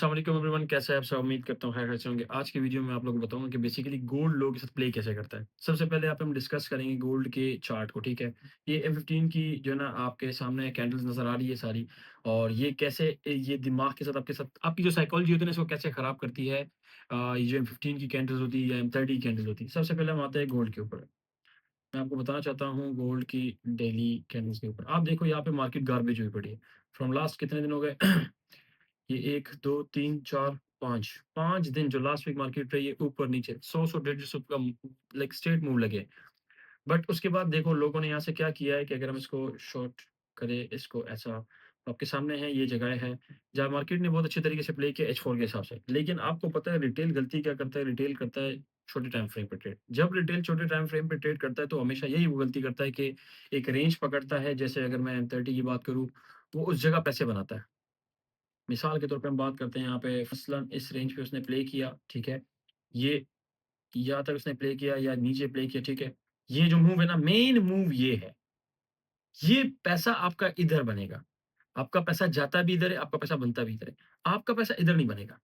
अस्सलामुअलैकुम एवरीवन, कैसे हैं आप सब? उम्मीद करता हूँ खैरियत से होंगे। आज की वीडियो में आप लोगों को बताऊँगा कि बेसिकली गोल्ड लोगों के साथ प्ले कैसे करता है। सबसे पहले यहाँ पे हम डिस्कस करेंगे गोल्ड के चार्ट को, ठीक है? ये M15 की जो है ना आपके सामने कैंडल्स नज़र आ रही है सारी, और ये कैसे ये दिमाग के साथ आपकी जो साइकोलॉजी होती है ना, इसको कैसे खराब करती है। ये जो M15 की कैंडल्स होती है या M30 की कैंडल्स होती है। सबसे पहले हम आते हैं गोल्ड के ऊपर। मैं आपको बताना चाहता हूँ गोल्ड की डेली कैंडल्स के ऊपर। आप देखो यहाँ पे मार्केट गार्बेज हुई पड़ी है। फ्रॉम लास्ट कितने दिन हो गए? ये 1, 2, 3, 4, 5 5 दिन जो लास्ट वीक मार्केट रही है ऊपर-नीचे 100-100 150 का लाइक स्ट्रेट मूव लगे। बट उसके बाद देखो लोगों ने यहाँ से क्या किया है कि अगर हम इसको शॉर्ट करें, इसको ऐसा, तो आपके सामने है ये जगह है, जहाँ मार्केट ने बहुत अच्छे तरीके से प्ले किया H4 के हिसाब से। लेकिन आपको पता है रिटेल गलती क्या करता है? रिटेल करता है छोटे टाइम फ्रेम पे ट्रेड। जब रिटेल छोटे टाइम फ्रेम पे ट्रेड करता है तो हमेशा यही वो गलती करता है कि एक रेंज पकड़ता है, जैसे अगर मैं M30 की बात करूँ, वो उस जगह पैसे बनाता है। मिसाल के तौर पे हम बात करते हैं यहाँ पे मसलन इस रेंज पे उसने प्ले किया, ठीक है? ये या तक उसने प्ले किया या नीचे प्ले किया, ठीक है? ये जो मूव है ना, मेन मूव ये है। ये पैसा आपका इधर बनेगा। आपका पैसा जाता भी इधर है, आपका पैसा बनता भी इधर है। आपका पैसा इधर नहीं बनेगा,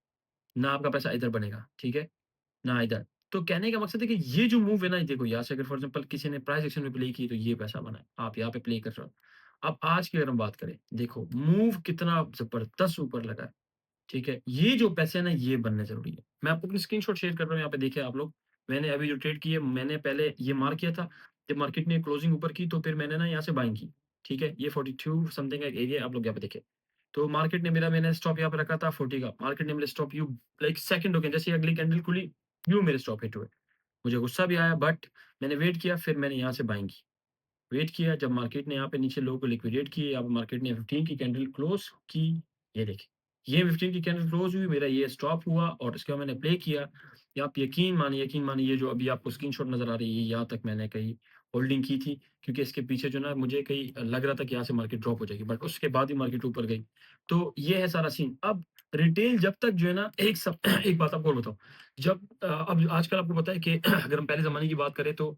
ना आपका पैसा इधर बनेगा, ठीक है? ना इधर। तो कहने का मकसद है कि ये जो मूव है ना, ये देखो यहाँ से अगर फॉर एग्ज़ाम्पल किसी ने प्राइस एक्शन में प्ले की तो ये पैसा बना है। आप यहाँ पे प्ले कर रहे हो। अब आज की अगर हम बात करें, देखो मूव कितना ज़बरदस्त ऊपर लगा है। ठीक है? ये जो पैसे हैं ना, ये बनने ज़रूरी है। मैं आपको अपनी स्क्रीनशॉट शेयर कर रहा हूँ, यहाँ पे देखिए आप लोग। मैंने अभी जो ट्रेड की है, मैंने पहले ये मार्क किया था, जब मार्केट ने क्लोजिंग ऊपर की, तो फिर मैंने ना यहाँ से बाइंग की। ठीक है? ये 42 समथिंग का एक एरिया आप लोग यहाँ पे देखिए। तो मार्केट ने मैंने स्टॉप यहाँ पे रखा था 40 का। मार्केट ने मेरे स्टॉप यूँ लाइक सेकंडों के जैसे ही अगली कैंडल खुली, यूँ मेरे स्टॉप हिट हुए। मुझे गुस्सा भी आया, बट मैंने वेट किया, फिर मैंने यहाँ से बाइंग की। वेट किया, जब मार्केट ने यहाँ पे नीचे लो को लिक्विडेट की, अब मार्केट ने 15 की कैंडल क्लोज़ की, ये देखिए। ये 15 की कैंडल क्लोज़ हुई, मेरा ये स्टॉप हुआ और उसके बाद मैंने प्ले किया। या आप यकीन मानिए ये जो अभी आपको स्क्रीनशॉट नज़र आ रही है, यहाँ तक मैंने कहीं होल्डिंग की थी, क्योंकि इसके पीछे जो ना मुझे कहीं लग रहा था कि यहाँ से मार्केट ड्रॉप हो जाएगी, बट उसके बाद ही मार्केट ऊपर गई। तो ये है सारा सीन। अब रिटेल जब तक जो है ना एक सब एक बात आपको और बताऊँ, जब अब आजकल आपको पता है कि अगर हम पहले ज़माने की बात करें तो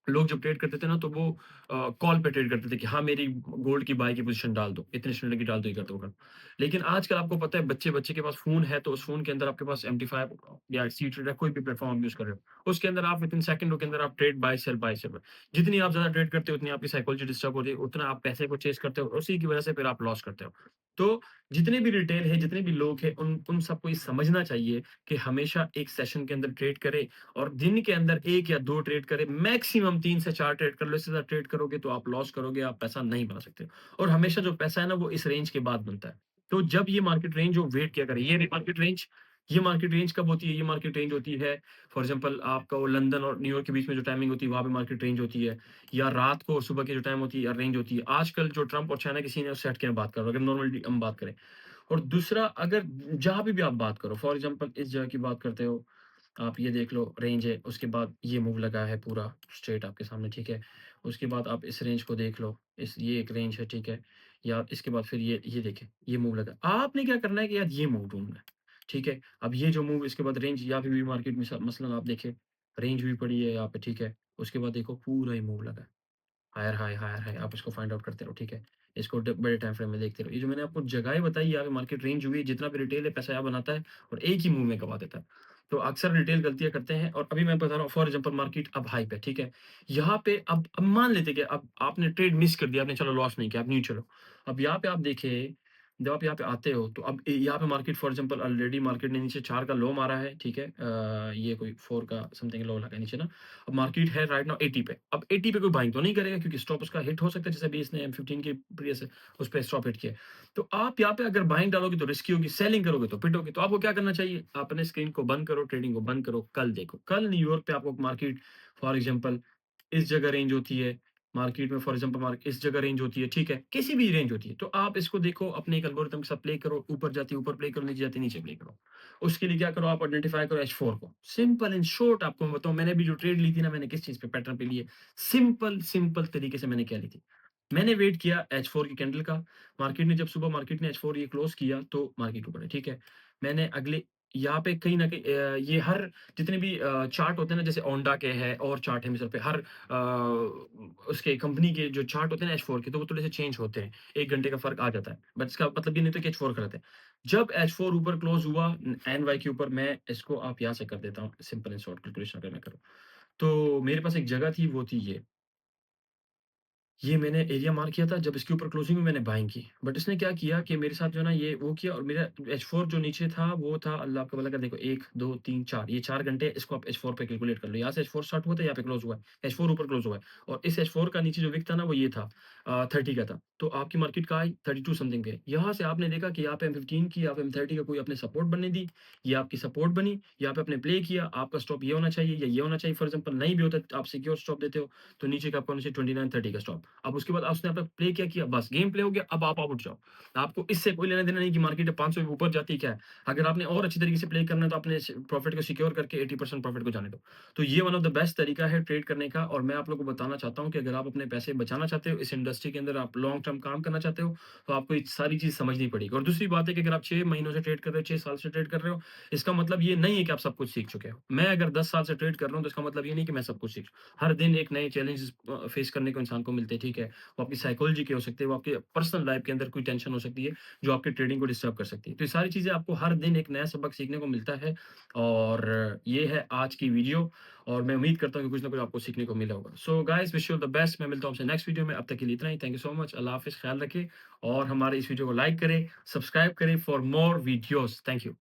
लोग जब ट्रेड करते थे ना तो वो कॉल पे ट्रेड करते थे कि हाँ, मेरी गोल्ड की बाय की पोज़ीशन डाल दो, इतने स्टैंडर्ड की डाल दो, ये कर दो, वो कर दो। लेकिन आजकल आपको पता है बच्चे के पास फ़ोन है, तो उस फ़ोन के अंदर आपके पास एमटी5 या सी ट्रेड या कोई भी प्लेटफ़ॉर्म आप यूज़ कर रहे हो। उसके अंदर आप विथिन सेकंडों के अंदर आप ट्रेड बाय सेल। जितनी आप ज़्यादा ट्रेड करते हो उतनी आपकी साइकोलॉजी डिस्टर्ब होती है, उतना आप पैसे को चेज़ करते हो और उसी की वज़ह से फिर आप लॉस करते हो। तो जितने भी रिटेल है, जितने भी लोग हैं, उन उन सबको ये समझना चाहिए कि हमेशा एक सेशन के अंदर ट्रेड करें और दिन के अंदर 1 या 2 ट्रेड करें, मैक्सिमम 3 से 4 ट्रेड कर लो, इससे ज़्यादा ट्रेड करोगे तो आप लॉस करोगे, आप पैसा नहीं बना सकते। और हमेशा जो पैसा है ना वो इस रेंज के बाद बनता है। तो जब ये मार्केट रेंज हो वेट किया करें, ये मार्केट रेंज कब होती है? ये मार्केट रेंज होती है फॉर एग्ज़ाम्पल आपका वो लंदन और न्यूयॉर्क के बीच में जो टाइमिंग होती है वहाँ पे मार्केट रेंज होती है, या रात को और सुबह की जो टाइम होती है रेंज होती है। आजकल जो ट्रम्प और चाइना की सीन है उससे हट के मैं बात कर रहा हूँ, अगर नॉर्मली हम बात करें। और दूसरा अगर जहाँ पे भी आप बात करो फॉर एग्ज़ाम्पल इस जगह की बात करते हो, आप ये देख लो रेंज है, उसके बाद ये मूव लगा है पूरा स्ट्रेट आपके सामने, ठीक है? उसके बाद आप इस रेंज को देख लो, ये एक रेंज है, ठीक है? या इसके बाद फिर ये देखिए, ये मूव लगा। आपने क्या करना है कि यार ये मूव ढूँढना है, ठीक है? अब ये जो मूव इसके बाद रेंज यहाँ पे भी मार्केट में मसलन आप देखें, रेंज भी पड़ी है यहाँ पे, ठीक है? उसके बाद देखो पूरा ही मूव लगा है। हायर हाई आप इसको फाइंड आउट करते रहो, ठीक है? इसको बड़े टाइम फ्रेम में देखते रहो। ये जो मैंने आपको जगहें बताई यहाँ पे मार्केट रेंज हुई है, जितना भी रिटेल है पैसा यहाँ बनाता है और एक ही मूव में कमा देता है। तो अक्सर रिटेल गलतियाँ करते हैं और अभी मैं बता रहा हूँ फॉर एग्ज़ाम्पल मार्केट अब हाई पे, ठीक है? यहाँ पे अब मान लेते हैं कि अब आपने ट्रेड मिस कर दिया, आपने चलो लॉस नहीं किया, अब न्यू चलो। अब यहाँ पे आप देखिए, जब आप यहाँ पे आते हो तो अब यहाँ पे market for example already market ने नीचे 4 का लो मारा है, ठीक है? ये कोई 4 का समथिंग लो लगा है नीचे ना। अब मार्केट है राइट नाउ 80 पे। अब 80 पे कोई बाइंग तो नहीं करेगा क्योंकि स्टॉप उसका हिट हो सकता है जैसे अभी इसने M15 के प्रीवियस उस पे स्टॉप हिट किया है। तो आप यहाँ पे अगर बाइंग डालोगे तो रिस्की होगी, सेलिंग करोगे तो पिटोगे। तो आपको क्या करना चाहिए? आप अपने स्क्रीन को बंद करो, ट्रेडिंग को बंद करो, कल देखो। कल न्यूयॉर्क पे आपको मार्केट फॉर एग्ज़ाम्पल इस जगह रेंज होती है, मार्केट में फॉर एग्ज़ाम्पल इस जगह रेंज होती है, ठीक है? किसी भी रेंज होती है। तो आप इसको देखो, अपने एक एल्गोरिथम के साथ प्ले करो, ऊपर जाती है ऊपर प्ले करो, नीचे जाती है नीचे प्ले करो। उसके लिए क्या करो, आप आइडेंटिफ़ाई करो H4 को। सिंपल एंड शॉर्ट आपको मैं बताऊँ, मैंने अभी जो ट्रेड ली थी ना, मैंने किस चीज़ पे पैटर्न पे ली है। सिंपल तरीके से मैंने क्या ली थी। मैंने वेट किया H4 की कैंडल का, मार्केट ने H4 ये क्लोज़ किया तो मार्केट ऊपर है, ठीक है? मैंने अगले यहाँ पे कहीं न कहीं ये हर जितने भी चार्ट होते हैं ना, जैसे ओंडा के है और चार्ट है मिसल पे हर उसके कंपनी के जो चार्ट होते हैं ना H4 के, तो वो थोड़े से चेंज होते हैं। 1 घंटे का फ़र्क आ जाता है। बट इसका मतलब ये नहीं होता कि H4 गलत है। जब H4 ऊपर क्लोज़ हुआ NY के ऊपर, मैं इसको आप यहाँ से कर देता हूँ, सिंपल एंड शॉर्ट कैलकुलेशन अगर मैं करूँ। तो मेरे पास एक जगह थी, वो थी ये मैंने एरिया मार्क किया था, जब इसके ऊपर क्लोजिंग में मैंने बाइंग की। बट इसने क्या किया कि मेरे साथ जो है ना ये वो किया, और मेरा H4 जो नीचे था वो था, अल्लाह आपका भला करे, देखो 1, 2, 3, 4, ये 4 घंटे, इसको आप H4 पे कैलकुलेट कर लो। यहाँ से H4 स्टार्ट हुआ था, यहाँ पे क्लोज़ हुआ है। H4 ऊपर क्लोज़ हुआ है, और इस H4 का नीचे जो विक था ना, वो ये था 30 का था। तो आपकी मार्केट कहाँ आई? 32 समथिंग पे। यहाँ से आपने देखा कि यहाँ पे M15 की, यहाँ पे M30 का कोई आपने सपोर्ट बनने दी, ये आपकी सपोर्ट बनी, यहाँ पे आपने प्ले किया, आपका स्टॉप ये होना चाहिए या ये होना चाहिए। फॉर एग्ज़ाम्पल नहीं भी होता, आप सिक्योर स्टॉप देते हो, तो नीचे का आपका होना चाहिए 29-30 का स्टॉप। अब उसके बाद उसने आपका प्ले क्या किया, बस गेम प्ले हो गया, अब आप आउट जाओ। आपको इससे कोई लेना-देना नहीं कि मार्केट 500 के ऊपर जाती है क्या है। अगर आपने और अच्छी तरीके से प्ले करना है, तो अपने प्रॉफिट को सिक्योर करके 80% प्रॉफिट को जाने दो। तो ये वन ऑफ द बेस्ट तरीका है ट्रेड करने का, और मैं आप लोगों को बताना चाहता हूँ कि अगर आप अपने पैसे बचाना चाहते हो, इस इंडस्ट्री के अंदर आप लॉन्ग टर्म काम करना चाहते हो, तो आपको ये सारी चीज़ समझनी पड़ेगी। और दूसरी बात है कि अगर आप 6 महीनों से ट्रेड कर रहे हो, 6 साल से ट्रेड कर रहे हो, इसका मतलब ये नहीं है कि आप सब कुछ सीख चुके हो। मैं अगर 10 साल से ट्रेड कर रहा हूँ, तो इसका मतलब ये नहीं कि मैं सब कुछ सीख, हर दिन एक नए चैलेंजेस फेस करने को इंसान को मिलते हैं, ठीक है? वो आपकी साइकोलॉजी के हो सकते हैं, वो आपके पर्सनल लाइफ के अंदर कोई टेंशन हो सकती है, जो आपके ट्रेडिंग को डिस्टर्ब कर सकती है। तो ये सारी चीज़ें आपको हर दिन एक नया सबक सीखने को मिलता है, और ये है आज की वीडियो, और मैं उम्मीद करता हूँ कि कुछ ना कुछ आपको सीखने को मिला होगा। So guys, wish you all the best. मैं मिलता हूँ आपसे नेक्स्ट वीडियो में। अब तक के लिए इतना ही। Thank you so much. अल्लाह हाफ़िज़, ख़्याल रखिए, और हमारे इस वीडियो को लाइक करें, सब्सक्राइब करें for more videos. Thank you.